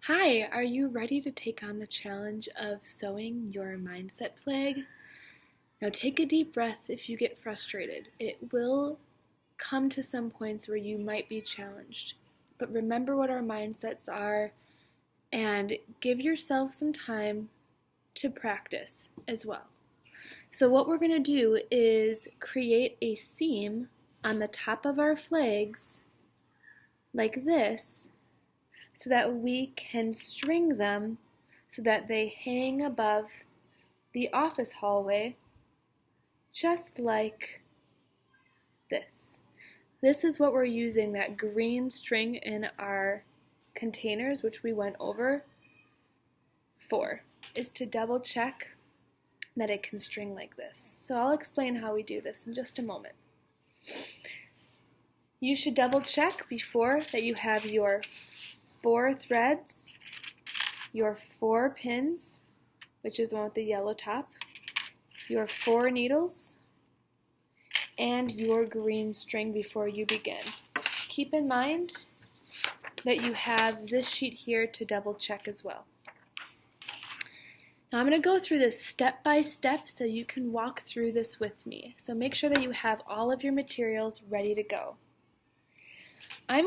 Hi, are you ready to take on the challenge of sewing your mindset flag? Now take a deep breath if you get frustrated. It will come to some points where you might be challenged. But remember what our mindsets are and give yourself some time to practice as well. So what we're going to do is create a seam on the top of our flags like this, so that we can string them so that they hang above the office hallway, just like this. This is what we're using that green string in our containers, which we went over for, is to double check that it can string like this. So I'll explain how we do this in just a moment. You should double check before that you have your 4 threads, your 4 pins, which is the one with the yellow top, your 4 needles, and your green string before you begin. Keep in mind that you have this sheet here to double check as well. Now I'm going to go through this step by step so you can walk through this with me. So make sure that you have all of your materials ready to go. I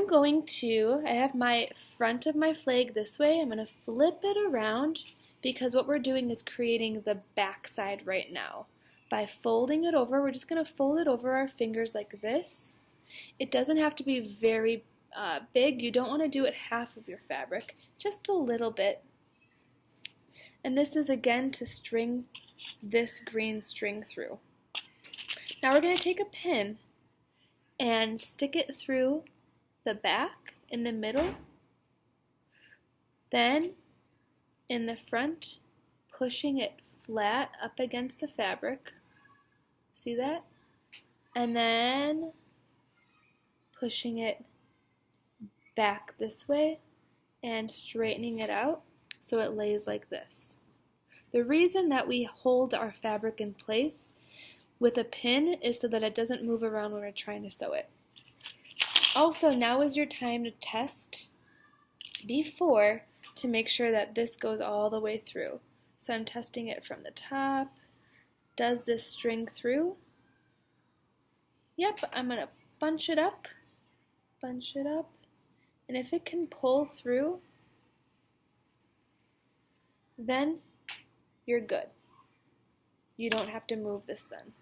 have my front of my flag this way. I'm going to flip it around because what we're doing is creating the back side right now. By folding it over, we're just going to fold it over our fingers like this. It doesn't have to be very big. You don't want to do it half of your fabric, just a little bit. And this is again to string this green string through. Now we're going to take a pin and stick it through the back, in the middle, then in the front, pushing it flat up against the fabric. See that? And then pushing it back this way and straightening it out so it lays like this. The reason that we hold our fabric in place with a pin is so that it doesn't move around when we're trying to sew it. Also, now is your time to test before to make sure that this goes all the way through. So I'm testing it from the top. Does this string through? Yep, I'm going to bunch it up, and if it can pull through, then you're good. You don't have to move this then.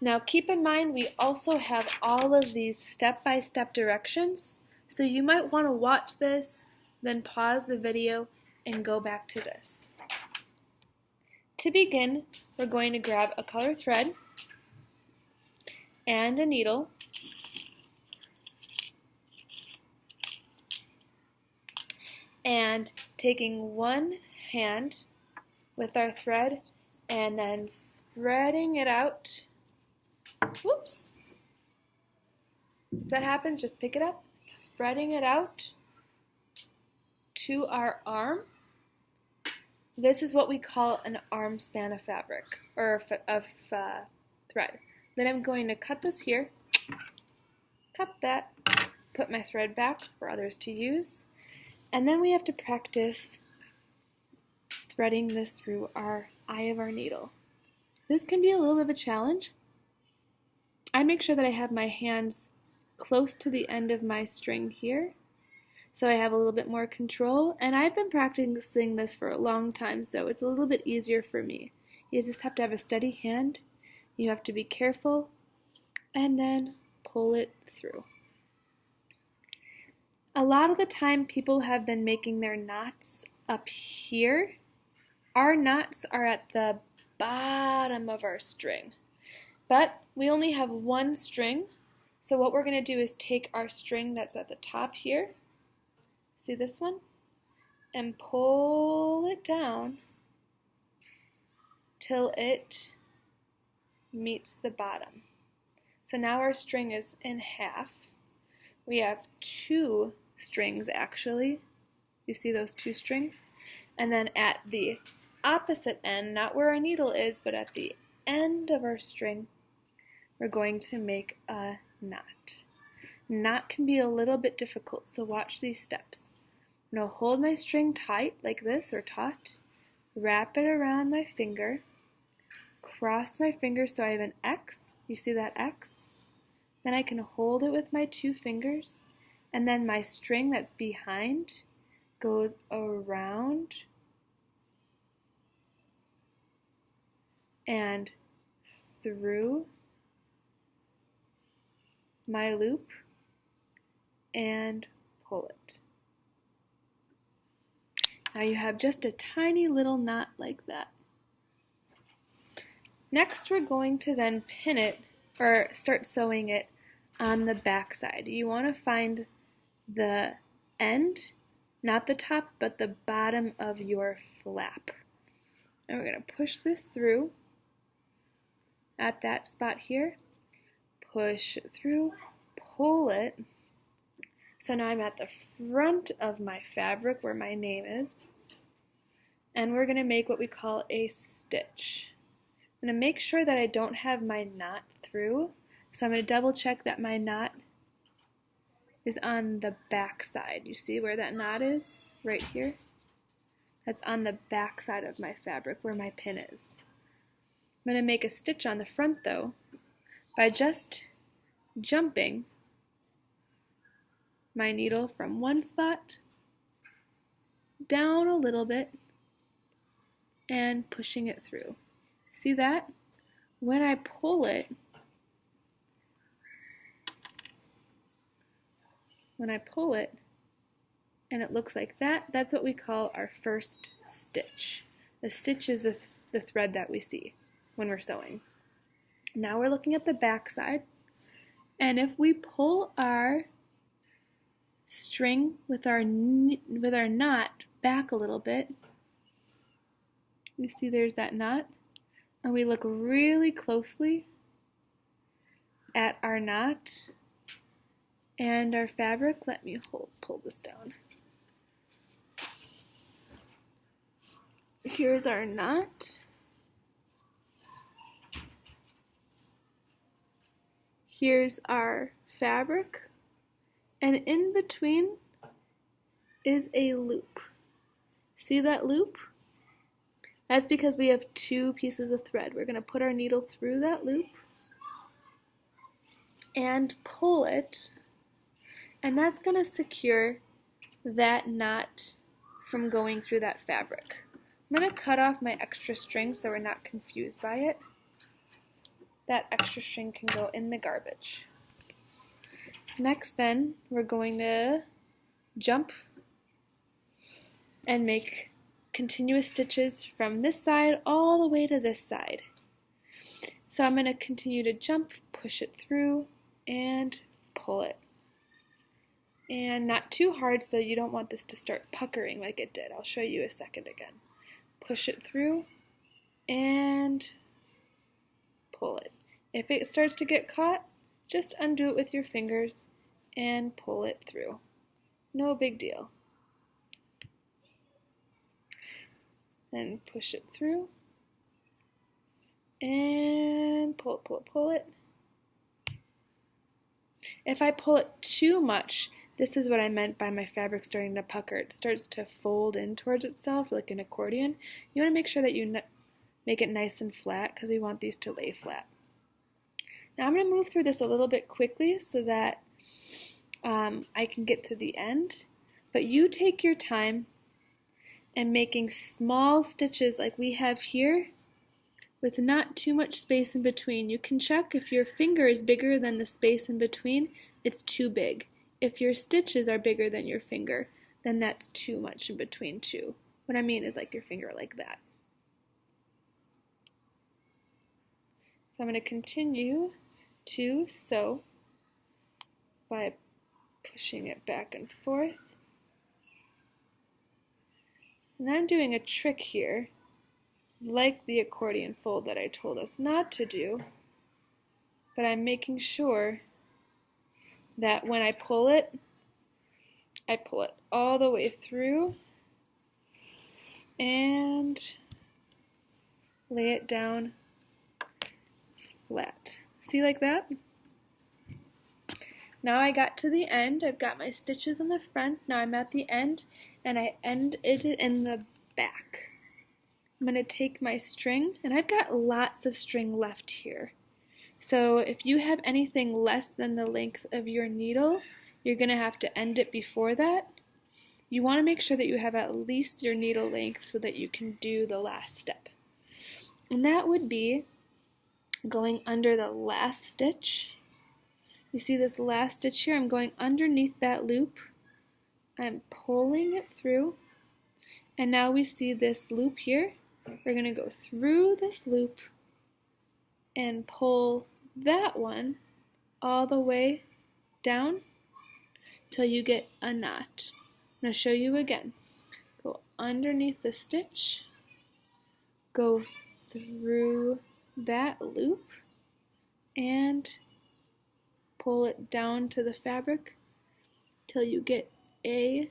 Now keep in mind we also have all of these step-by-step directions, so you might want to watch this, then pause the video and go back to this. To begin, we're going to grab a color thread and a needle, and taking one hand with our thread and then spreading it out. Whoops! If that happens, just pick it up. Spreading it out to our arm. This is what we call an arm span of fabric, or of thread. Then I'm going to cut this here, cut that, put my thread back for others to use, and then we have to practice threading this through our eye of our needle. This can be a little bit of a challenge. I make sure that I have my hands close to the end of my string here, so I have a little bit more control, and I've been practicing this for a long time, so it's a little bit easier for me. You just have to have a steady hand, you have to be careful, and then pull it through. A lot of the time people have been making their knots up here. Our knots are at the bottom of our string. But we only have one string, so what we're going to do is take our string that's at the top here, see this one, and pull it down till it meets the bottom. So now our string is in half. We have 2 strings actually. You see those 2 strings? And then at the opposite end, not where our needle is, but at the end of our string, we're going to make a knot. Knot can be a little bit difficult, so watch these steps. I'm going to hold my string tight like this, or taut, wrap it around my finger, cross my fingers so I have an X. You see that X? Then I can hold it with my 2 fingers, and then my string that's behind goes around and through my loop and pull it. Now you have just a tiny little knot like that. Next, we're going to then pin it, or start sewing it on the back side. You want to find the end, not the top, but the bottom of your flap. And we're going to push this through at that spot here. Push it through, pull it. So now I'm at the front of my fabric where my name is. And we're going to make what we call a stitch. I'm going to make sure that I don't have my knot through. So I'm going to double check that my knot is on the back side. You see where that knot is? Right here? That's on the back side of my fabric where my pin is. I'm going to make a stitch on the front though by just jumping my needle from one spot down a little bit and pushing it through. See that? When I pull it, and it looks like that, that's what we call our first stitch. The stitch is the thread that we see when we're sewing. Now we're looking at the back side, and if we pull our string with our knot back a little bit, you see there's that knot, and we look really closely at our knot and our fabric. Let me pull this down. Here's our knot. Here's our fabric. And in between is a loop. See that loop? That's because we have 2 pieces of thread. We're going to put our needle through that loop and pull it, and that's going to secure that knot from going through that fabric. I'm going to cut off my extra string so we're not confused by it. That extra string can go in the garbage. Next then, we're going to jump and make continuous stitches from this side all the way to this side. So I'm going to continue to jump, push it through, and pull it. And not too hard so you don't want this to start puckering like it did. I'll show you a second again. Push it through and pull it. If it starts to get caught, just undo it with your fingers and pull it through. No big deal. Then push it through and pull it. If I pull it too much, this is what I meant by my fabric starting to pucker. It starts to fold in towards itself like an accordion. You want to make sure that you make it nice and flat because we want these to lay flat. Now I'm going to move through this a little bit quickly so that I can get to the end. But you take your time and making small stitches like we have here with not too much space in between. You can check if your finger is bigger than the space in between, it's too big. If your stitches are bigger than your finger, then that's too much in between too. What I mean is like your finger like that. So I'm going to continue to sew by pushing it back and forth. And I'm doing a trick here, like the accordion fold that I told us not to do, but I'm making sure that when I pull it all the way through and lay it down flat. See like that? Now I got to the end. I've got my stitches in the front. Now I'm at the end, and I end it in the back. I'm going to take my string, and I've got lots of string left here. So if you have anything less than the length of your needle, you're going to have to end it before that. You want to make sure that you have at least your needle length so that you can do the last step. And that would be going under the last stitch. You see this last stitch here? I'm going underneath that loop. I'm pulling it through. And now we see this loop here. We're going to go through this loop and pull that one all the way down till you get a knot. I'm going to show you again. Go underneath the stitch, go through that loop, and pull it down to the fabric till you get a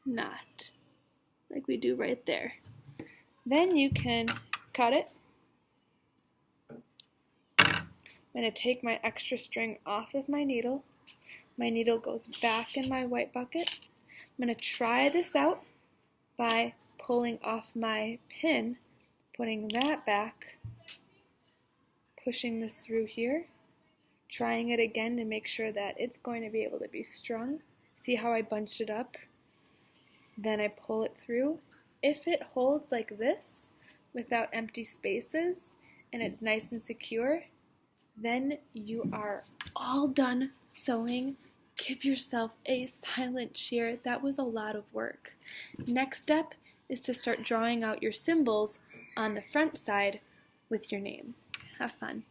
knot, like we do right there. Then you can cut it. I'm going to take my extra string off of my needle. My needle goes back in my white bucket. I'm going to try this out by pulling off my pin, putting that back, pushing this through here, trying it again to make sure that it's going to be able to be strung. See how I bunched it up? Then I pull it through. If it holds like this without empty spaces and it's nice and secure, then you are all done sewing. Give yourself a silent cheer. That was a lot of work. Next step is to start drawing out your symbols on the front side with your name. Have fun.